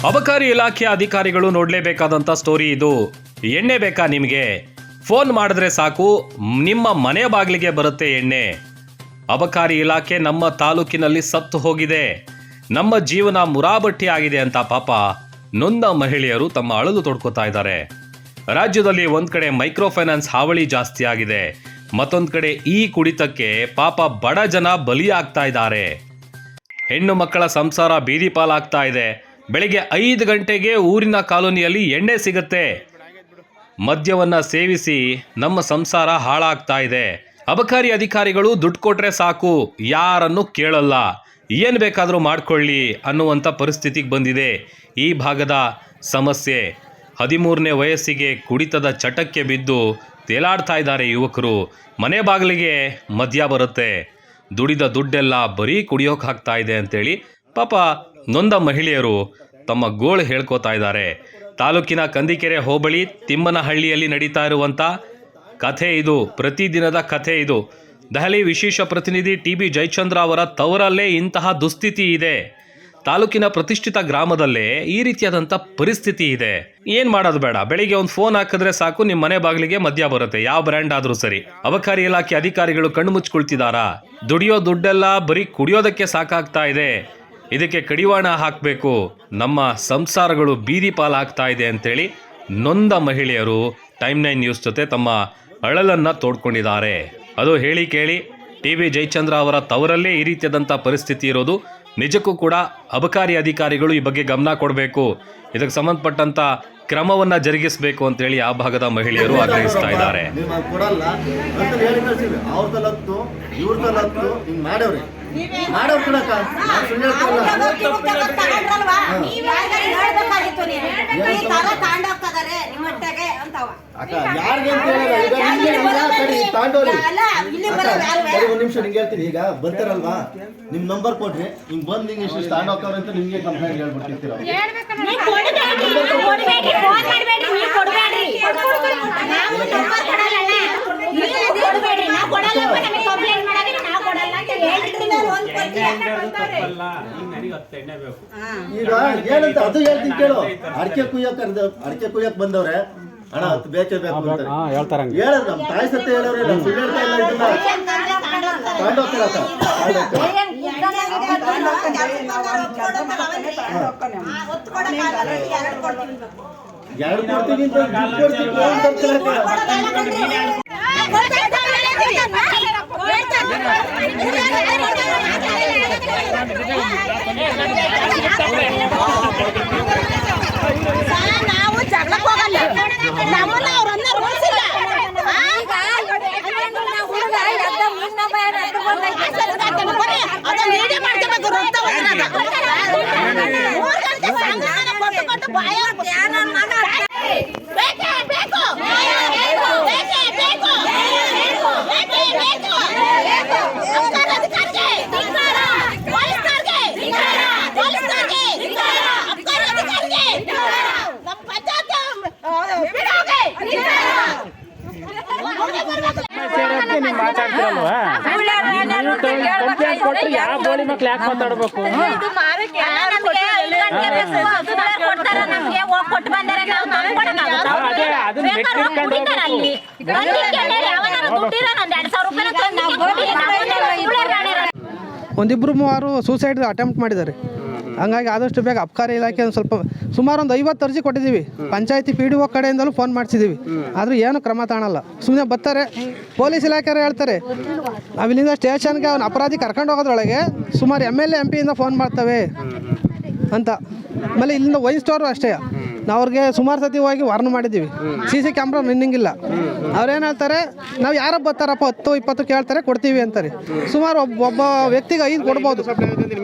ಅಬಕಾರಿ ಇಲಾಖೆಯ ಅಧಿಕಾರಿಗಳು ನೋಡಲೇಬೇಕಾದಂಥ ಸ್ಟೋರಿ ಇದು. ಎಣ್ಣೆ ಬೇಕಾ ನಿಮಗೆ? ಫೋನ್ ಮಾಡಿದ್ರೆ ಸಾಕು, ನಿಮ್ಮ ಮನೆ ಬಾಗಿಲಿಗೆ ಬರುತ್ತೆ ಎಣ್ಣೆ. ಅಬಕಾರಿ ಇಲಾಖೆ ನಮ್ಮ ತಾಲೂಕಿನಲ್ಲಿ ಸತ್ತು ಹೋಗಿದೆ, ನಮ್ಮ ಜೀವನ ಮುರಾಬಟ್ಟಿ ಆಗಿದೆ ಅಂತ ಪಾಪ ನೊಂದ ಮಹಿಳೆಯರು ತಮ್ಮ ಅಳಲು ತೊಡ್ಕೋತಾ ಇದ್ದಾರೆ. ರಾಜ್ಯದಲ್ಲಿ ಒಂದ್ ಕಡೆ ಮೈಕ್ರೋ ಫೈನಾನ್ಸ್ ಹಾವಳಿ ಜಾಸ್ತಿ ಆಗಿದೆ, ಮತ್ತೊಂದ್ ಕಡೆ ಈ ಕುಡಿತಕ್ಕೆ ಪಾಪ ಬಡ ಜನ ಬಲಿಯಾಗ್ತಾ ಇದ್ದಾರೆ. ಹೆಣ್ಣು ಮಕ್ಕಳ ಸಂಸಾರ ಬೀದಿ ಪಾಲಾಗ್ತಾ ಇದೆ. ಬೆಳಿಗ್ಗೆ 5 ಗಂಟೆಗೆ ಊರಿನ ಕಾಲೋನಿಯಲ್ಲಿ ಎಣ್ಣೆ ಸಿಗುತ್ತೆ. ಮದ್ಯವನ್ನ ಸೇವಿಸಿ ನಮ್ಮ ಸಂಸಾರ ಹಾಳಾಗ್ತಾ ಇದೆ. ಅಬಕಾರಿ ಅಧಿಕಾರಿಗಳು ದುಡ್ಡು ಕೊಟ್ರೆ ಸಾಕು, ಯಾರನ್ನು ಕೇಳಲ್ಲ, ಏನು ಬೇಕಾದರೂ ಮಾಡ್ಕೊಳ್ಳಿ ಅನ್ನುವಂಥ ಪರಿಸ್ಥಿತಿಗೆ ಬಂದಿದೆ ಈ ಭಾಗದ ಸಮಸ್ಯೆ. 13ನೇ ವಯಸ್ಸಿಗೆ ಕುಡಿತದ ಚಟಕ್ಕೆ ಬಿದ್ದು ತೇಲಾಡ್ತಾ ಇದ್ದಾರೆ ಯುವಕರು. ಮನೆ ಬಾಗಿಲಿಗೆ ಮದ್ಯ ಬರುತ್ತೆ, ದುಡಿದ ದುಡ್ಡೆಲ್ಲ ಬರೀ ಕುಡಿಯೋಕೆ ಹಾಕ್ತಾ ಇದೆ ಅಂತೇಳಿ ಪಾಪ ನೊಂದ ಮಹಿಳೆಯರು ತಮ್ಮ ಗೋಳು ಹೇಳ್ಕೋತಾ ಇದ್ದಾರೆ. ತಾಲೂಕಿನ ಕಂದಿಕೆರೆ ಹೋಬಳಿ ತಿಮ್ಮನಹಳ್ಳಿಯಲ್ಲಿ ನಡೀತಾ ಇರುವಂಥ ಕಥೆ ಇದು, ಪ್ರತಿದಿನದ ಕಥೆ ಇದು. ದೆಹಲಿ ವಿಶೇಷ ಪ್ರತಿನಿಧಿ TB ಜಯಚಂದ್ರ ಅವರ ತವರಲ್ಲೇ ಇಂತಹ ದುಸ್ಥಿತಿ ಇದೆ. ತಾಲೂಕಿನ ಪ್ರತಿಷ್ಠಿತ ಗ್ರಾಮದಲ್ಲೇ ಈ ರೀತಿಯಾದಂಥ ಪರಿಸ್ಥಿತಿ ಇದೆ. ಏನು ಮಾಡೋದು ಬೇಡ, ಬೆಳಿಗ್ಗೆ ಒಂದು ಫೋನ್ ಹಾಕಿದ್ರೆ ಸಾಕು, ನಿಮ್ಮ ಮನೆ ಬಾಗಿಲಿಗೆ ಮದ್ಯ ಬರುತ್ತೆ, ಯಾವ ಬ್ರ್ಯಾಂಡ್ ಆದರೂ ಸರಿ. ಅಬಕಾರಿ ಇಲಾಖೆ ಅಧಿಕಾರಿಗಳು ಕಣ್ಣು ಮುಚ್ಕೊಳ್ತಿದಾರಾ? ದುಡಿಯೋ ದುಡ್ಡೆಲ್ಲ ಬರೀ ಕುಡಿಯೋದಕ್ಕೆ ಸಾಕಾಗ್ತಾ ಇದೆ. ಇದಕ್ಕೆ ಕಡಿವಾಣ ಹಾಕಬೇಕು, ನಮ್ಮ ಸಂಸಾರಗಳು ಬೀದಿ ಪಾಲಾಗ್ತಾ ಇದೆ ಅಂತೇಳಿ ನೊಂದ ಮಹಿಳೆಯರು ಟೈಮ್ 9 ನ್ಯೂಸ್ ಜೊತೆ ತಮ್ಮ ಅಳಲನ್ನು ತೋಡ್ಕೊಂಡಿದ್ದಾರೆ. ಅದು ಹೇಳಿ ಕೇಳಿ TB ಜಯಚಂದ್ರ ಅವರ ತವರಲ್ಲೇ ಈ ರೀತಿಯಾದಂಥ ಪರಿಸ್ಥಿತಿ ಇರೋದು. ನಿಜಕ್ಕೂ ಕೂಡ ಅಬಕಾರಿ ಅಧಿಕಾರಿಗಳು ಈ ಬಗ್ಗೆ ಗಮನ ಕೊಡಬೇಕು, ಇದಕ್ಕೆ ಸಂಬಂಧಪಟ್ಟಂತ ಕ್ರಮವನ್ನ ಜರುಗಿಸಬೇಕು ಅಂತೇಳಿ ಆ ಭಾಗದ ಮಹಿಳೆಯರು ಆಗ್ರಹಿಸ್ತಾ ಇದ್ದಾರೆ. ಒಂದ್ ನಿಮಿಷ ನಿಂಗೆ ಹೇಳ್ತೀನಿ. ಈಗ ಬರ್ತಾರಲ್ವಾ, ನಿಮ್ ನಂಬರ್ ಕೊಡ್ರಿ, ಹಿಂಗ್ ಬಂದ್ ಹಿಂಗ್ ಇಷ್ಟು ಸ್ಟ್ಯಾಂಡ್ ಹೋಗ್ತಾವ್ರೆ ಅಂತ ನಿಮ್ಗೆ ಕಂಪ್ಲೇಂಟ್ ಹೇಳ್ಬಿಟ್ಟಿರ್ತೀರ. ಈಗ ಏನಂತ ಅದು ಹೇಳ್ತೀನಿ ಕೇಳು. ಅಡಿಕೆ ಕುಯ್ಯಕ್ ಬಂದವ್ರೆ, ಅಣ್ಣ ಅದು ಬೇಕೇ ಬೇಕು ಅಂತ ಹೇಳೋದು. ನಮ್ಮ ತಾಯಿ ಸತ್ಯ ಹೇಳೋರೆ, ನಾವು ಸುಳ್ಳು ಹೇಳ್ತಾ ಇಲ್ಲ. ಎರಡು ಕೊಡ್ತೀನಿ ನಾವು ಜಗಳಕ್ಕೆ ಹೋಗಲ್ಲ, ನಮ್ಮನ್ನ ಅವ್ರನ್ನ ರೂಲ್ಸ್ ಇಲ್ಲ. ಮಾತಾಡ್ತಿರಲ್ವಾ, ಕಂಪ್ಲೇಂಟ್ ಕೊಟ್ಟರೆ ಯಾವ ಗೋಳಿ ಮಕ್ಳು ಯಾಕೆ ಮಾತಾಡ್ಬೇಕು? ಒಂದಿಬ್ರು ಮೂವರು ಸೂಸೈಡ್ ಅಟೆಂಪ್ಟ್ ಮಾಡಿದ್ದಾರೆ. ಹಂಗಾಗಿ ಆದಷ್ಟು ಬೇಗ ಅಬಕಾರಿ ಇಲಾಖೆ ಸ್ವಲ್ಪ ಸುಮಾರು ಒಂದು 50 ಅರ್ಜಿ ಕೊಟ್ಟಿದ್ದೀವಿ. ಪಂಚಾಯತಿ PDO ಕಡೆಯಿಂದಲೂ ಫೋನ್ ಮಾಡಿಸಿದ್ದೀವಿ, ಆದರೂ ಏನು ಕ್ರಮ ತಾಣಲ್ಲ. ಸುಮ್ಮನೆ ಬರ್ತಾರೆ, ಪೊಲೀಸ್ ಇಲಾಖೆಯವರು ಹೇಳ್ತಾರೆ ನಾವಿಲ್ಲಿಂದ ಸ್ಟೇಷನ್ಗೆ ಅವ್ನ ಅಪರಾಧಿ ಕರ್ಕೊಂಡು ಹೋಗೋದ್ರೊಳಗೆ ಸುಮಾರು MLA MP ಫೋನ್ ಮಾಡ್ತವೆ ಅಂತ. ಆಮೇಲೆ ಇಲ್ಲಿಂದ ವೈನ್ ಸ್ಟೋರು ಅಷ್ಟೇ, ನಾವು ಅವ್ರಿಗೆ ಸುಮಾರು ಸತಿ ಹೋಗಿ ವಾರ್ನ್ ಮಾಡಿದ್ದೀವಿ. CC ಕ್ಯಾಮ್ರಾ ರನ್ನಿಂಗಿಲ್ಲ. ಅವ್ರೇನು ಹೇಳ್ತಾರೆ, ನಾವು ಯಾರೋ ಬರ್ತಾರಪ್ಪ 10-20 ಕೇಳ್ತಾರೆ ಕೊಡ್ತೀವಿ ಅಂತಾರೆ. ಸುಮಾರು ಒಬ್ಬ ವ್ಯಕ್ತಿಗೆ 5 ಕೊಡ್ಬೋದು.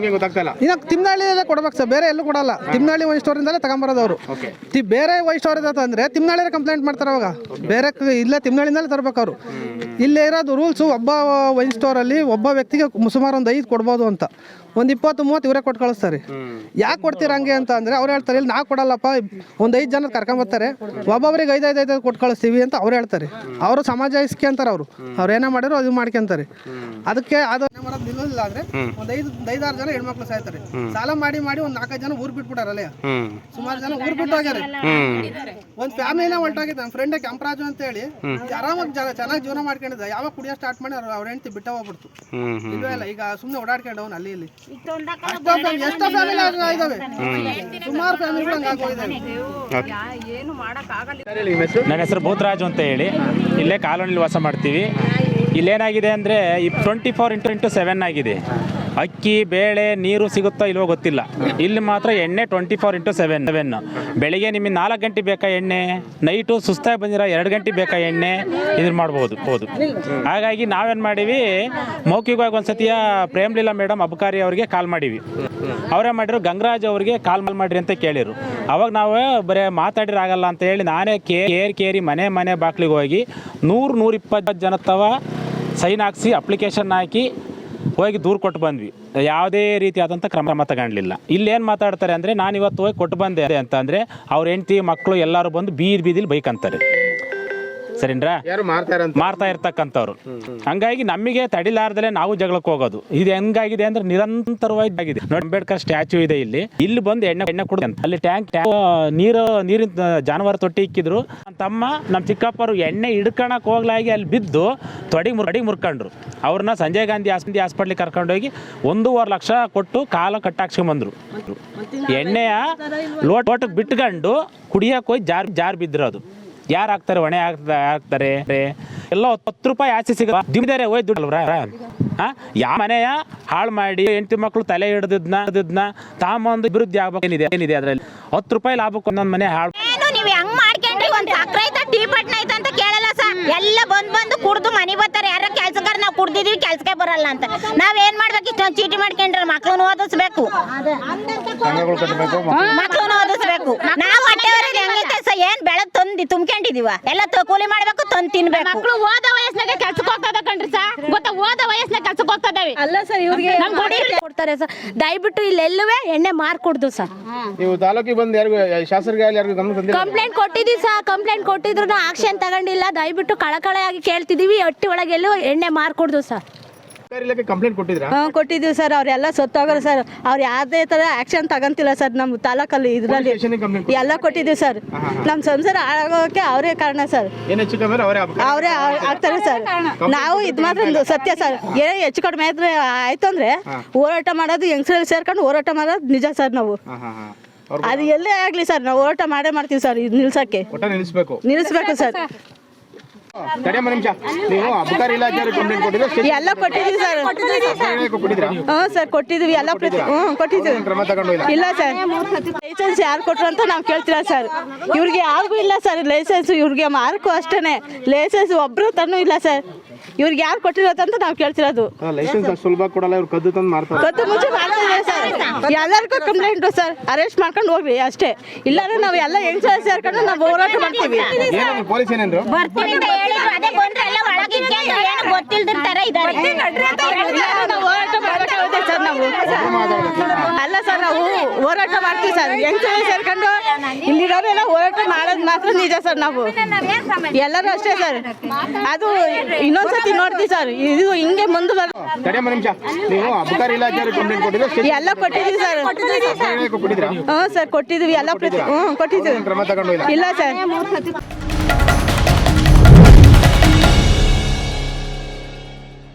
ಇನ್ನು ತಿಮ್ಮನಹಳ್ಳಿಯಲ್ಲೇ ಕೊಡ್ಬೇಕು ಸರ್, ಬೇರೆ ಎಲ್ಲೂ ಕೊಡಲ್ಲ. ತಿಮ್ಮನಹಳ್ಳಿ ವೈನ್ ಸ್ಟೋರಿಂದಲೇ ತಗೊಂಬರೋದು ಅವರು. ಬೇರೆ ವೈನ್ ಸ್ಟೋರ್ ಇದೆ ಅಂದರೆ ತಿಮ್ಮನಹಳ್ಳಿ ಕಂಪ್ಲೇಂಟ್ ಮಾಡ್ತಾರೆ. ಅವಾಗ ಬೇರೆ ಇಲ್ಲೇ ತಿಮ್ಮನಹಳ್ಳಿಯಿಂದಲೇ ತರಬೇಕು ಅವರು. ಇಲ್ಲೇ ಇರೋದು ರೂಲ್ಸು, ಒಬ್ಬ ವೈನ್ ಸ್ಟೋರಲ್ಲಿ ಒಬ್ಬ ವ್ಯಕ್ತಿಗೆ ಸುಮಾರು ಒಂದು 5 ಕೊಡ್ಬೋದು ಅಂತ. ಒಂದು 20-30 ಇವರೇ ಕೊಟ್ಟು ಕಳಿಸ್ತಾರೆ. ಯಾಕೆ ಕೊಡ್ತೀರ ಹಂಗೆ ಅಂತ ಅಂದರೆ ಅವ್ರು ಹೇಳ್ತಾರೆ, ಇಲ್ಲಿ ನಾವು ಕೊಡಲ್ಲಪ್ಪ, ಒಂದು 5 ಜನ ಕರ್ಕೊಂಬರ್ತಾರೆ, ಒಬ್ಬೊಬ್ರಿಗೆ 5 ಕೊಟ್ಟು ಕಳಿಸ್ತೀವಿ ಅಂತ ಅವ್ರು ಹೇಳ್ತಾರೆ. ಅವರು ಸಮಾಜ ಇಸ್ಕೊಂತಾರೆ, ಅವ್ರು ಏನೇ ಮಾಡಿರೋ ಅದು ಮಾಡ್ಕೊಂತಾರೆ. ಅದಕ್ಕೆ ಅದು ನಿಲ್ಲೋದಿಲ್ಲ ಆದರೆ ಒಂದು 5-6 ಜನ ಹೆಣ್ಮಕ್ಳು ಸಾಯ್ತಾರೆ. ಸಾಲ ಮಾಡಿ ಒಂದು 4-5 ಜನ ಊರ್ ಬಿಟ್ಬಿಟ್ಟಾರಲ್ಲ, ಸುಮಾರು ಜನ ಊರ್ ಬಿಟ್ಟು ಹೋಗ್ಯಾರೆ. ಒಂದು ಫ್ಯಾಮಿಲಿನ ಹೊರಟಾಗಿದೆ. ನಮ್ಮ ಫ್ರೆಂಡ್ ಕೆಂಪರಾಜು ಅಂತ ಹೇಳಿ ಆರಾಮಾಗಿ ಚೆನ್ನಾಗಿ ಜೀವನ ಮಾಡ್ಕೊಂಡಿದ್ದ. ಯಾವಾಗ ಕುಡಿಯೋ ಸ್ಟಾರ್ಟ್ ಮಾಡಿ ಅವ್ರ ಹೆಂಡತಿ ಬಿಟ್ಟ ಹೋಗ್ಬಿಡ್ತು. ಇಲ್ವೇ ಇಲ್ಲ, ಈಗ ಸುಮ್ಮನೆ ಓಡಾಡ್ಕೊಂಡು ಅವ್ನು ಅಲ್ಲಿ ಇಲ್ಲಿ. ಎಷ್ಟೋ ಫ್ಯಾಮಿಲಿ ಇದಾವೆ, ಸುಮಾರು ಫ್ಯಾಮಿಲಿಗಳು ಹಂಗಾಗೋಗಿದ್ದಾವೆ. ನನ್ನ ಹೆಸರು ಭೂತರಾಜು ಅಂತ ಹೇಳಿ ಇಲ್ಲೇ ಕಾಲೋನಿಲಿ ವಾಸ ಮಾಡ್ತೀವಿ. ಇಲ್ಲೇನಾಗಿದೆ ಅಂದರೆ 24x7 ಆಗಿದೆ. ಅಕ್ಕಿ ಬೇಳೆ ನೀರು ಸಿಗುತ್ತಾ ಇಲ್ವೋ ಗೊತ್ತಿಲ್ಲ. ಇಲ್ಲಿ ಮಾತ್ರ ಎಣ್ಣೆ 24x7. ಬೆಳಿಗ್ಗೆ ನಿಮಗೆ 4 ಗಂಟೆ ಬೇಕಾ ಎಣ್ಣೆ, ನೈಟು ಸುಸ್ತಾಗಿ ಬಂದಿರೋ 2 ಗಂಟೆ ಬೇಕಾ ಎಣ್ಣೆ, ಇದನ್ನು ಮಾಡ್ಬೋದು. ಹಾಗಾಗಿ ನಾವೇನು ಮಾಡೀವಿ, ಮೌಖಿಕವಾಗಿ ಒಂದು ಸತಿಯ ಪ್ರೇಮ್ಲೀಲಾ ಮೇಡಮ್ ಅಬಕಾರಿ ಅವರಿಗೆ ಕಾಲ್ ಮಾಡೀವಿ. ಅವರೇ ಮಾಡಿದ್ರು ಗಂಗರಾಜ್ ಅವರಿಗೆ ಕಾಲ್ ಮಾಡಿರಿ ಅಂತ ಕೇಳಿರು. ಅವಾಗ ನಾವು ಬರೀ ಮಾತಾಡಿದ್ರೆ ಆಗಲ್ಲ ಅಂತ ಹೇಳಿ ನಾನೇ ಕೇರಿ ಮನೆ ಬಾಗ್ಲಿಗೆ ಹೋಗಿ 100-120 ಜನ ತವ ಸೈನ್ ಹಾಕ್ಸಿ ಅಪ್ಲಿಕೇಶನ್ ಹಾಕಿ ಹೋಗಿ ದೂರು ಕೊಟ್ಟು ಬಂದ್ವಿ. ಯಾವುದೇ ರೀತಿಯಾದಂಥ ಕ್ರಮ ತಗೊಂಡಿಲ್ಲ. ಇಲ್ಲೇನು ಮಾತಾಡ್ತಾರೆ ಅಂದರೆ, ನಾನು ಇವತ್ತು ಹೋಗಿ ಕೊಟ್ಟು ಬಂದೆ ಅಂತಂದರೆ ಅವ್ರ ಹೆಂಡತಿ ಮಕ್ಕಳು ಎಲ್ಲರೂ ಬಂದು ಬೀದಿಲಿ ಬೈಕ್ ಅಂತಾರೆ. ಸರಿನ್ರಾ, ಮಾರ್ತಾ ಇರ್ತಕ್ಕಂಥವ್ರು. ಹಂಗಾಗಿ ನಮಗೆ ತಡಿಲಾರ್ದಲೇ ನಾವು ಜಗಳಕ್ಕೆ ಹೋಗೋದು. ಇದು ಹೆಂಗಾಗಿದೆ ಅಂದ್ರೆ ನಿರಂತರವಾಗಿ ಆಗಿದೆ. ನೋಡಿ, ಅಂಬೇಡ್ಕರ್ ಸ್ಟ್ಯಾಚ್ಯೂ ಇದೆ ಇಲ್ಲಿ ಬಂದು ಎಣ್ಣೆ ಕುಡ್ದು ಅಲ್ಲಿ ಟ್ಯಾಂಕ್ ನೀರಿನ ಜಾನುವಾರು ತೊಟ್ಟಿ ಇಕ್ಕಿದ್ರು. ನಮ್ಮ ತಮ್ಮ ನಮ್ಮ ಚಿಕ್ಕಪ್ಪರು ಎಣ್ಣೆ ಹಿಡ್ಕೊಳಕ್ಕೆ ಹೋಗ್ಲಾಗಿ ಅಲ್ಲಿ ಬಿದ್ದು ತೊಡಿ ಮುರ್ಕೊಂಡ್ರು. ಅವ್ರನ್ನ ಸಂಜಯ್ ಗಾಂಧಿ ಹಾಸ್ಪಿಟ್ಲಿಗೆ ಕರ್ಕೊಂಡೋಗಿ 1.5 ಲಕ್ಷ ಕೊಟ್ಟು ಕಾಲ ಕಟ್ಟಾಕ್ಸ್ಕೊಂಬಂದ್ರು. ಎಣ್ಣೆಯ ಲೋಟಕ್ಕೆ ಬಿಟ್ಕೊಂಡು ಕುಡಿಯೋಕೆ ಹೋಗಿ ಜಾರ್ ಬಿದ್ದಿರೋದು. ಯಾರು ಹಾಕ್ತಾರೆ, ಹೊಣೆ ಹಾಕ್ತಾರೆ ಎಲ್ಲ 10 ರೂಪಾಯಿ ಆಚೆ ಸಿಗದೆ ಹೋಯ್ ದುಡ್ಡಲ್ವ್ರ. ಯಾವ ಮನೆಯ ಹಾಳು ಮಾಡಿ ಹೆಂಡತಿ ಮಕ್ಕಳು ತಲೆ ಹಿಡ್ದಿದ್ನ ತಾಮೊಂದು ಅಭಿವೃದ್ಧಿ ಆಗ್ಬೇಕು ಏನಿದೆ ಅದರಲ್ಲಿ 10 ರೂಪಾಯಿ ಲಾಭಕ್ಕೆ ಒಂದೊಂದು ಮನೆ ಹಾಳು. ನೀವು ಹೆಂಗ್ ಮಾಡ್ಕೊಂಡ್ರಿ, ಒಂದ್ ಸಕ್ರೆ ಐತ ಟೀ ಪಟ್ನ ಐತ ಅಂತ ಕೇಳಲ್ಲ ಸರ್. ಎಲ್ಲ ಬಂದು ಕುಡ್ದು ಮನೆ ಬರ್ತಾರೆ. ಯಾರ ಕೆಲ್ಸಗಾರ ನಾವು ಕುಡ್ದಿದೀವಿ ಕೆಲ್ಸಕ್ಕೆ ಬರಲ್ಲ ಅಂತ ನಾವೇನ್ ಮಾಡ್ಬೇಕು? ಇಷ್ಟೊಂದು ಚೀಟಿ ಮಾಡ್ಕೊಂಡ್ರೆ ಮಕ್ಳನ್ನ ಓದಿಸ್ಬೇಕು. ನಾವು ಹೊಟ್ಟೆವರಿಗೆ ಹೆಂಗೈತೆ ಸರ್, ಏನ್ ಬೆಳಗ್ ತುಂಬ್ಕೊಂಡಿದೀವ, ಎಲ್ಲ ಕೂಲಿ ಮಾಡ್ಬೇಕು, ತಂದು ತಿನ್ಬೇಕು. ಮಕ್ಳು ಓದ ವಯಸ್ಸಿನಾಗ ಕೆಲ್ಸಕ್ಕೆ ಹೋಗ್ತದ ಕಣ್ರಿ ಸರ್, ಗೊತ್ತಾ? ಓದ ವಯಸ್ಸಿನಾಗ ಕೆಲ್ಸಕ್ಕೆ ಹೋಗ್ತದವಿ. ಅಲ್ಲ ಸರ್, ಇವ್ರಿಗೆ ಕೊಡ್ತಾರೆ ಸರ್. ದಯವಿಟ್ಟು ಇಲ್ಲೆಲ್ಲವೇ ಎಣ್ಣೆ ಮಾರ್ಕೊಡ್ದು ಸರ್. ನೀವು ತಾಲೂಕಿಗೆ ಬಂದು ಯಾರಿಗೂ ಶಾಸಕರಿಗೆ ಯಾರಿಗೂ ಗಮನ ತಂದಿಲ್ಲ? ಕಂಪ್ಲೇಂಟ್ ಕೊಟ್ಟಿದ್ದೀವಿ ಸರ್. ಕಂಪ್ಲೇಂಟ್ ಕೊಟ್ಟಿದ್ರು ಆಕ್ಷನ್ ತಗೊಂಡಿಲ್ಲ. ದಯವಿಟ್ಟು ಕಳಕಳೆಯಾಗಿ ಕೇಳ್ತಿದೀವಿ, ಹೊಟ್ಟಿ ಒಳಗೆಲ್ಲೂ ಎಣ್ಣೆ ಮಾರ್ಕೊಡ್ದು ಸರ್. ಕಂಪ್ಲೇಂಟ್ ಕೊಟ್ಟಿದ್ರಾ? ಕೊಟ್ಟಿದ್ದೀವಿ ಸರ್. ಅವರೆಲ್ಲ ಸತ್ತೋಗ್ರು ಸರ್. ಅವ್ರು ಯಾವುದೇ ಥರ ಆಕ್ಷನ್ ತಗೊಂತಿಲ್ಲ ಸರ್. ನಮ್ಮ ತಾಲೂಕಲ್ಲಿ ಇದರಲ್ಲಿ ಎಲ್ಲ ಕೊಟ್ಟಿದ್ದೀವಿ ಸರ್. ನಮ್ಮ ಸಂಸಾರ ಹಾಳಾಗೋಕೆ ಅವರೇ ಕಾರಣ ಸರ್. ಅವರೇ ಆಗ್ತಾರೆ ಸರ್. ನಾವು ಇದು ಮಾತ್ರ ಸತ್ಯ ಸರ್. ಏನೋ ಹೆಚ್ಚು ಕಡಿಮೆ ಆಯ್ತು ಅಂದ್ರೆ ಹೋರಾಟ ಮಾಡೋದು, ಹೆಂಗಸರಲ್ಲಿ ಸೇರ್ಕೊಂಡು ಹೋರಾಟ ಮಾಡೋದು ನಿಜ ಸರ್. ನಾವು ಅದು ಎಲ್ಲೇ ಆಗ್ಲಿ ಸರ್, ನಾವು ಹೋರಾಟ ಮಾಡ್ತೀವಿ ಸರ್. ಇದು ನಿಲ್ಸಕ್ಕೆ ನಿಲ್ಲಿಸ್ಬೇಕು ಸರ್. ನೀವು ಅಬಕಾರಿ ಇಲಾಖೆ ಕಂಪ್ಲೇಂಟ್ ಕೊಟ್ಟಿದ್ರೆ ಎಲ್ಲ ಕೊಟ್ಟಿದ್ದೀವಿ ಸರ್. ಹ್ಞೂ ಸರ್, ಕೊಟ್ಟಿದ್ದೀವಿ. ಎಲ್ಲ ಕೊಟ್ಟಿದ್ದೀವಿ. ಕ್ರಮ ತಗೊಂಡಿಲ್ಲ? ಇಲ್ಲ ಸರ್. ಲೈಸೆನ್ಸ್ ಯಾರು ಕೊಟ್ರು ಅಂತ ನಾವು ಕೇಳ್ತೀರಾ ಸರ್. ಇವ್ರಿಗೆ ಯಾರಿಗೂ ಇಲ್ಲ ಸರ್ ಲೈಸೆನ್ಸ್. ಇವ್ರಿಗೆ ಮಾರ್ಕು ಅಷ್ಟೇ. ಲೈಸೆನ್ಸ್ ಒಬ್ರು ತನ್ನೂ ಇಲ್ಲ ಸರ್. ಇವ್ರಿಗೆ ಯಾರು ಕೊಟ್ಟಿರೋದಂತ ನಾವು ಕೇಳ್ತಿರೋದು. ಲೈಸೆನ್ಸ್ ಸುಲಭ ಕೊಡಲ್ಲ, ಇವ್ರು ಕದ್ದು ತಂದು ಮಾಡ್ತಾರೆ. ಕದ್ದು ಮುಂಚೆ ಮಾಡ್ತಿದ್ದಾರೆ ಸರ್. ಎಲ್ಲರಿಗೂ ಕಂಪ್ಲೇಂಟ್ ಸರ್. ಅರೆಸ್ಟ್ ಮಾಡ್ಕೊಂಡು ಹೋಗ್ರಿ ಅಷ್ಟೇ. ಇಲ್ಲಾಂದ್ರೆ ನಾವು ಎಲ್ಲ ಹೆಂಗ್ ಸೇರ್ಕೊಂಡು ನಾವು ಹೋರಾಟ ಮಾಡ್ತೀವಿ. ಪೊಲೀಸ್ ಏನೇನ್ರು ಬರ್ತೀನಿ ಅಂತ ಹೇಳಿದ್ರು, ಅದೇ ಬಂದ್ರೆ ಎಲ್ಲ ಒಳಗೆ ಇಟ್ಕೊಂಡು ಏನು ಗೊತ್ತಿಲ್ದಿರ್ತಾರ ಇದ್ದಾರೆ. ನಾವು ಹೋರಾಟ ಮಾಡಕ್ಕೆ ಹೋಗ್ತೇವೆ ಸರ್. ನಾವು ಅಲ್ಲ ಸರ್, ನಾವು ಹೋರಾಟ ಮಾಡ್ತೀವಿ ಸರ್. ಹೆಂಗ್ ಸೇರ್ಕೊಂಡು ಇಲ್ಲಿರೋರೆಲ್ಲ ಹೋರಾಟ ಮಾಡೋದು ಮಾತ್ರ ನಿಜ ಸರ್. ನಾವು ಎಲ್ಲರೂ ಅಷ್ಟೇ ಸರ್. ಅದು ಇನ್ನೊಂದ್ಸತಿ ನೋಡ್ತೀವಿ ಸರ್. ಇದು ಹಿಂಗೆ ಮುಂದೆ ನೀವು ಅಬಕಾರಿ ಇಲಾಖೆ ಕಂಪ್ಲೇಂಟ್ ಕೊಟ್ಟಿದ್ರೆ ಎಲ್ಲ ಕೊಟ್ಟಿದ್ದೀವಿ ಸರ್. ಹ್ಞೂ ಸರ್, ಕೊಟ್ಟಿದ್ದೀವಿ. ಎಲ್ಲ ಕೊಟ್ಟಿದ್ದೀವಿ. ಕ್ರಮ ತಗೊಂಡಿಲ್ಲ? ಇಲ್ಲ ಸರ್.